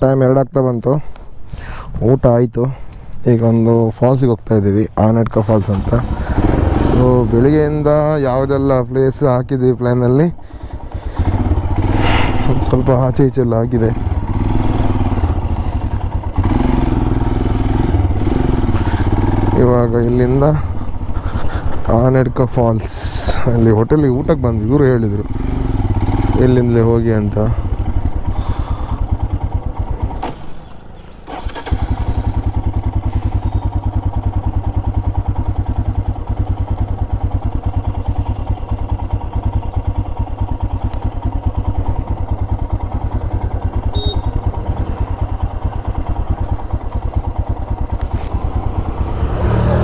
Time 2 ಆಗ್ತಾ ಬಂತು. ಊಟ ಆಯಿತು. ಈಗ ಒಂದು ಫಾಲ್ಸಿಗೆ ಹೋಗ್ತಾ ಇದ್ದೀವಿ, ಆನಡ್ಕ ಫಾಲ್ಸ್ ಅಂತ. ಸೊ ಬೆಳಿಗ್ಗೆಯಿಂದ ಯಾವುದೆಲ್ಲ ಪ್ಲೇಸ್ ಹಾಕಿದ್ದೀವಿ ಪ್ಲ್ಯಾನಲ್ಲಿ, ಸ್ವಲ್ಪ ಆಚೆ ಈಚೆಲ್ಲ ಆಗಿದೆ. ಇವಾಗ ಇಲ್ಲಿಂದ ಆನಡ್ಕ ಫಾಲ್ಸ್, ಅಲ್ಲಿ ಹೋಟೆಲಿಗೆ ಊಟಕ್ಕೆ ಬಂದ್ವಿ. ಇವರು ಹೇಳಿದರು ಇಲ್ಲಿಂದಲೇ ಹೋಗಿ ಅಂತ.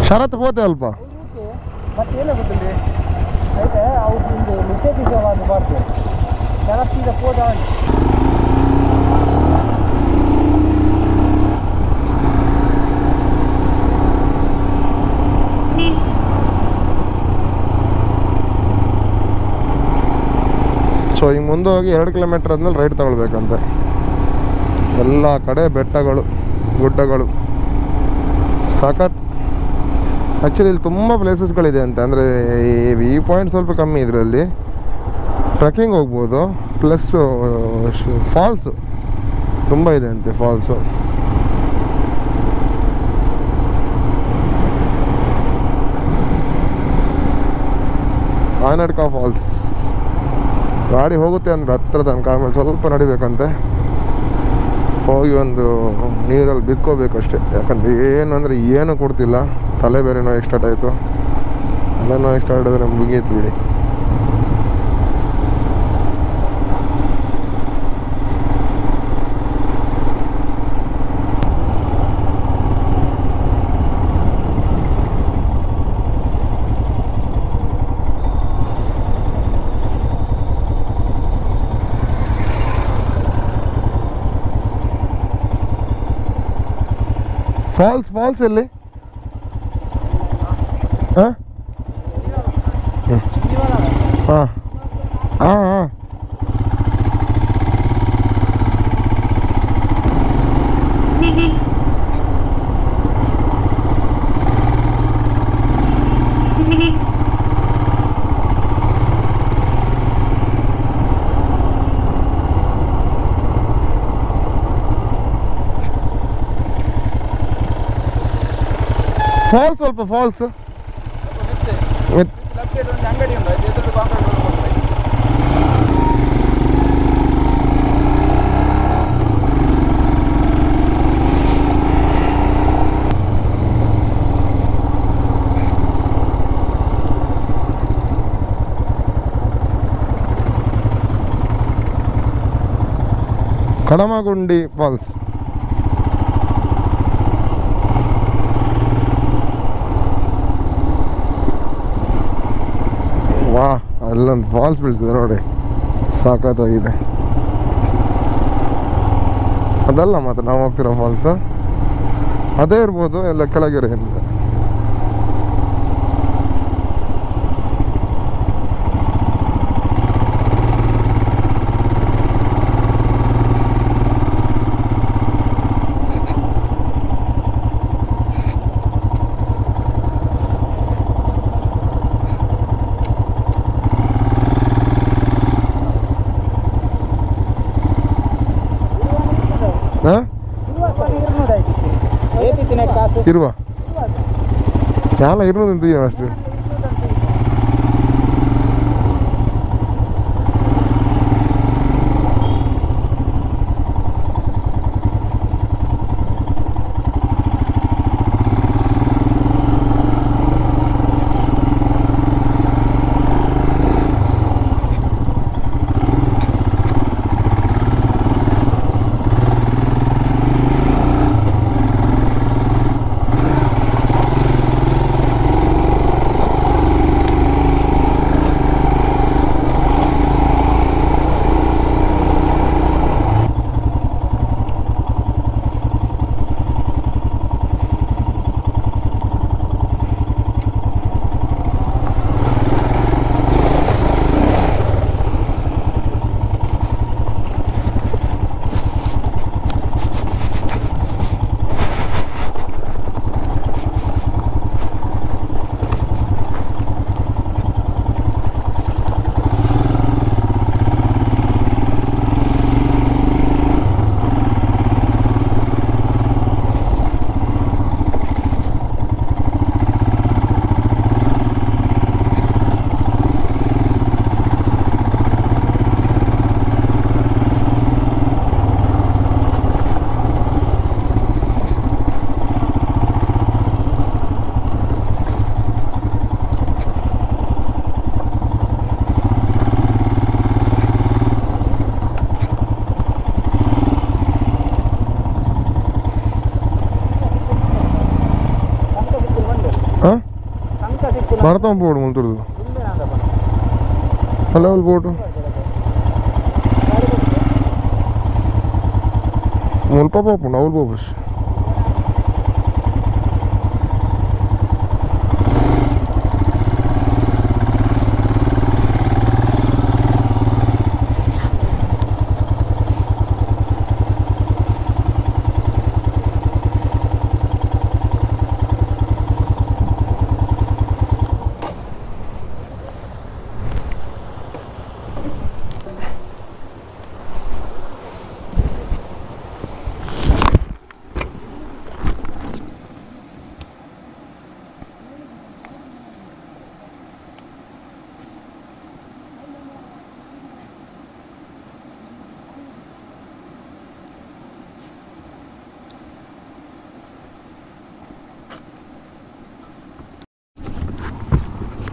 ಶರತ್ ಹೋತೆ ಅಲ್ಪ ಮತ್ತೇನು ಗೊತ್ತಿಲ್ಲ అయితే ಅವ್ರದ್ದು ನಿಷೇಧಿಸವಾದ ಮಾತು ಶರತ್ತಿಂದ ಹೋದ. ಸೊ ಹಿಂಗೆ ಮುಂದೆ ಹೋಗಿ 2 ಕಿಲೋಮೀಟ್ರ್ ಆದ್ಮೇಲೆ ರೈಟ್ ತಗೊಳ್ಬೇಕಂತೆ. ಎಲ್ಲ ಕಡೆ ಬೆಟ್ಟಗಳು, ಗುಡ್ಡಗಳು, ಸಖತ್. ಆ್ಯಕ್ಚುಲಿ ಇಲ್ಲಿ ತುಂಬ ಪ್ಲೇಸಸ್ಗಳಿದೆ ಅಂತ. ಅಂದರೆ ಈ ವ್ಯೂ ಪಾಯಿಂಟ್ ಸ್ವಲ್ಪ ಕಮ್ಮಿ ಇದರಲ್ಲಿ. ಟ್ರೆಕ್ಕಿಂಗ್ ಹೋಗ್ಬೋದು, ಪ್ಲಸ್ ಫಾಲ್ಸು ತುಂಬ ಇದೆ ಅಂತೆ. ಫಾಲ್ಸು ಆನಡ್ಕ ಫಾಲ್ಸ್ ಗಾಡಿ ಹೋಗುತ್ತೆ ಅಂದ್ರೆ ಹತ್ರ ತನಕ, ಆಮೇಲೆ ಸ್ವಲ್ಪ ನಡಿಬೇಕಂತೆ. ಹೋಗಿ ಒಂದು ನೀರಲ್ಲಿ ಬಿದ್ಕೋಬೇಕಷ್ಟೆ. ಯಾಕಂದರೆ ಏನು ಅಂದರೆ ಏನೂ ಕೊಡ್ತಿಲ್ಲ. ತಲೆ ಬೇರೆ ನೋವು ಸ್ಟಾರ್ಟ್ ಆಯಿತು. ತಲೆ ನೋವು ಸ್ಟಾರ್ಟ್ ಆದರೆ ಮುಗೀತು ಬಿಡಿ. ಫಾಲ್ಸ್ ಎಲ್ಲಿ? ಹಾಂ ಹಾಂ ಹಾಂ ಹಾಂ ಫಾಲ್ಸ್ ಸ್ವಲ್ಪ ಫಾಲ್ಸ್ ಅಂಗಡಿ ಉಂಟು. ಕಡಮಗುಂಡಿ ಫಾಲ್ಸ್. ವಾ, ಅಲ್ಲೊಂದು ಫಾಲ್ಸ್ ಬೀಳ್ತಿದೆ ನೋಡಿ, ಸಾಕತ್ತಾಗಿದೆ. ಅದಲ್ಲ ಮತ್ತೆ ನಾವು ಹೋಗ್ತಿರೋ ಫಾಲ್ಸು ಅದೇ ಇರ್ಬೋದು, ಎಲ್ಲ ಕೆಳಗಿರೋ ಏನಿಲ್ಲ. ಇರುವ ಎಲ್ಲ ಇರೋದು ಅಷ್ಟು. Martam board multuru. Hello board. Mulpa popu, naul popus.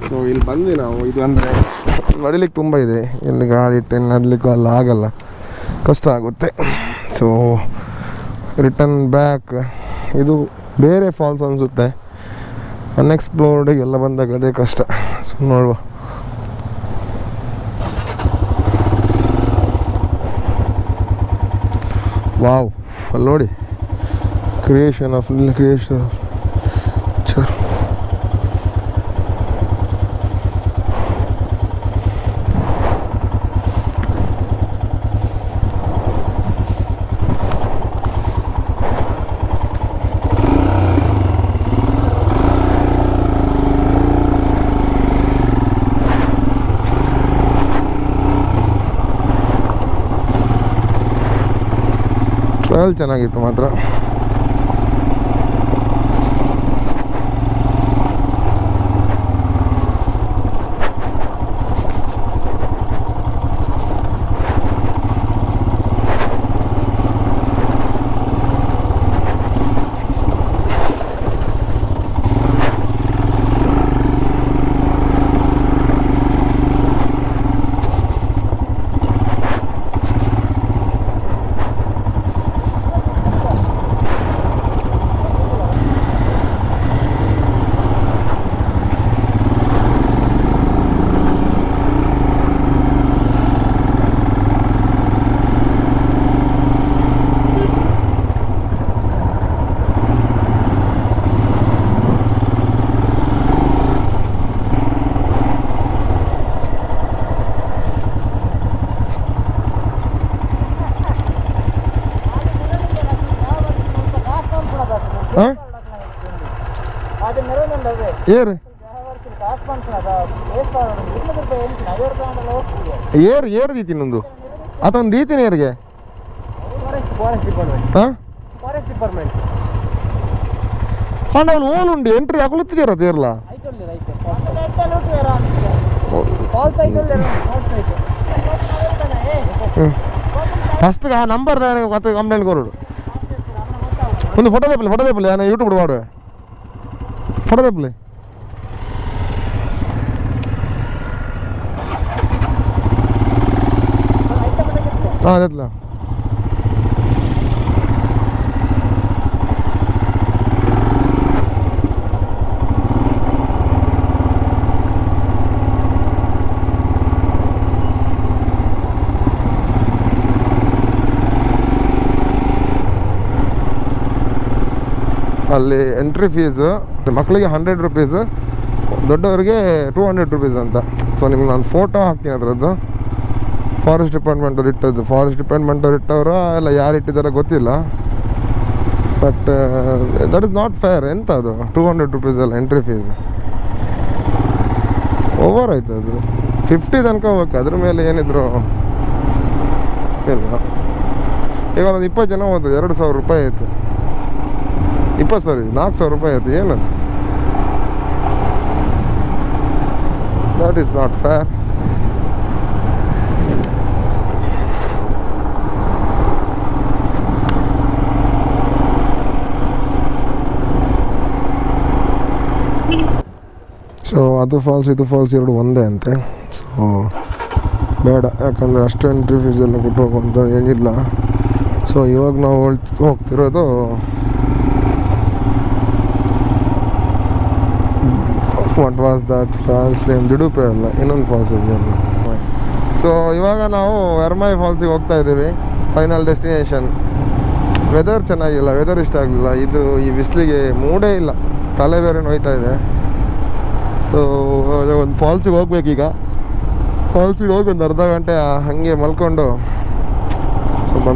So ಇಲ್ಲಿ ಬಂದ್ವಿ ನಾವು. ಇದು ಅಂದರೆ ನಡಿಲಿಕ್ಕೆ ತುಂಬ ಇದೆ, ಇಲ್ಲಿ ಗಾಡಿ ಇಟ್ಟು ನಡಲಿಕ್ಕೂ ಅಲ್ಲ ಆಗಲ್ಲ, ಕಷ್ಟ ಆಗುತ್ತೆ. ಸೊ ರಿಟರ್ನ್ ಬ್ಯಾಕ್ ಇದು ಬೇರೆ ಫಾಲ್ಸ್ ಅನಿಸುತ್ತೆ. ಅನ್ಎಕ್ಸ್ಪ್ಲೋರ್ಡಿಗೆ ಎಲ್ಲ ಬಂದಾಗ ಅದೇ ಕಷ್ಟ. ಸೊ ನೋಡುವ. ವಾವ್, ಅಲ್ಲಿ ನೋಡಿ ಕ್ರಿಯೇಷನ್ ಆಫ್ ಚರ್. ಟ್ರಾವೆಲ್ ಚೆನ್ನಾಗಿತ್ತು ಮಾತ್ರ. ಏರ್ ಏರ್ ಏರ್ ದೀತೀನಿ ಒಂದು ಅಥವಾ ಒಂದು ದೀತೀನಿ ಏರ್ಗೆ. ಹಾಂ ಅವ್ನು ಓನ್ ಉಂಡು ಎಂಟ್ರಿ ಹಾಕೊಳ್ತಿದ್ದೀರ ತೇರ್ಲ ಫಸ್ಟ್ ಆ ನಂಬರ್ ಮತ್ತೆ ಕಂಪ್ಲೇಂಟ್ ಕೊರೋಡು ಒಂದು ಫೋಟೋ ದೇಪಲೆ ನಾನು ಯೂಟ್ಯೂಬ್ ಮಾಡುವೆ ಫೋಟೋ ದೇಪಲೆ. ಹಾಂ ಅದೇತ್ಲ ಅಲ್ಲಿ ಎಂಟ್ರಿ ಫೀಸ್ ಮಕ್ಕಳಿಗೆ 100 ರೂಪೀಸ್, ದೊಡ್ಡವರಿಗೆ 200 ರೂಪೀಸ್ ಅಂತ. ಸೊ ನಿಮ್ಗೆ ನಾನು ಫೋಟೋ ಹಾಕ್ತೀನಿ ಅದರದ್ದು. ಫಾರೆಸ್ಟ್ ಡಿಪಾರ್ಟ್ಮೆಂಟವ್ರು ಇಟ್ಟದ್ದು, ಫಾರೆಸ್ಟ್ ಡಿಪಾರ್ಟ್ಮೆಂಟವ್ರು ಇಟ್ಟವರು ಎಲ್ಲ ಯಾರು ಇಟ್ಟಿದ್ದಾರೆ ಗೊತ್ತಿಲ್ಲ. But that is not fair. ಎಂತ ಅದು 200 ರೂಪೀಸ್ ಅಲ್ಲ ಎಂಟ್ರಿ ಫೀಸ್, ಓವರ್ ಆಯ್ತು ಅದು. 50 ತನಕ ಓಕೆ, ಅದ್ರ ಮೇಲೆ ಏನಿದ್ರು ಇಲ್ಲ. ಈಗ ಒಂದು 20 ಜನ ಹೋದ್ರು, 2,000 ರೂಪಾಯಿ ಆಯಿತು. 4,000 ರೂಪಾಯಿ ಆಯಿತು. ಏನದು? That is not fair. So ಅದು ಫಾಲ್ಸ್ ಇದು ಫಾಲ್ಸ್ ಎರಡು ಒಂದೇ ಅಂತೆ. ಸೊ ಬೇಡ, ಯಾಕಂದರೆ ಅಷ್ಟು ಎಂಟ್ರಿ ಫೀಸ್ ಎಲ್ಲ ಕೊಟ್ಟು ಹೋಗುವಂಥ ಏನಿಲ್ಲ. ಸೊ ಇವಾಗ ನಾವು ಹೋಗ್ತಿರೋದು what was that falls name? ದುಡುಪೆ ಅಲ್ಲ, ಇನ್ನೊಂದು ಫಾಲ್ಸ್ ಇದೆಯಲ್ಲ. ಸೊ ಇವಾಗ ನಾವು ಎರ್ಮೈ ಫಾಲ್ಸಿಗೆ ಹೋಗ್ತಾ ಇದ್ದೀವಿ, ಫೈನಲ್ ಡೆಸ್ಟಿನೇಷನ್. ವೆದರ್ ಚೆನ್ನಾಗಿಲ್ಲ, ವೆದರ್ ಇಷ್ಟ ಆಗಲಿಲ್ಲ. ಇದು ಈ ಬಿಸಿಲಿಗೆ ಮೂಡೇ ಇಲ್ಲ, ತಲೆ ಬೇರೆ ನೋಯ್ತಾ ಇದೆ. ಸೊ ಒಂದು ಫಾಲ್ಸಿಗೆ ಹೋಗ್ಬೇಕೀಗ. ಫಾಲ್ಸಿಗೆ ಹೋಗಿ ಒಂದು ಅರ್ಧ ಗಂಟೆ ಹಾಗೆ ಮಲ್ಕೊಂಡು ಸ್ವಲ್ಪ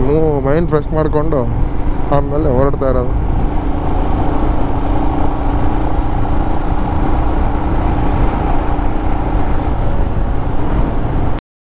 ಮೈಂಡ್ ಫ್ರೆಶ್ ಮಾಡಿಕೊಂಡು ಆಮೇಲೆ ಹೊರಡ್ತಾ ಇರೋದು.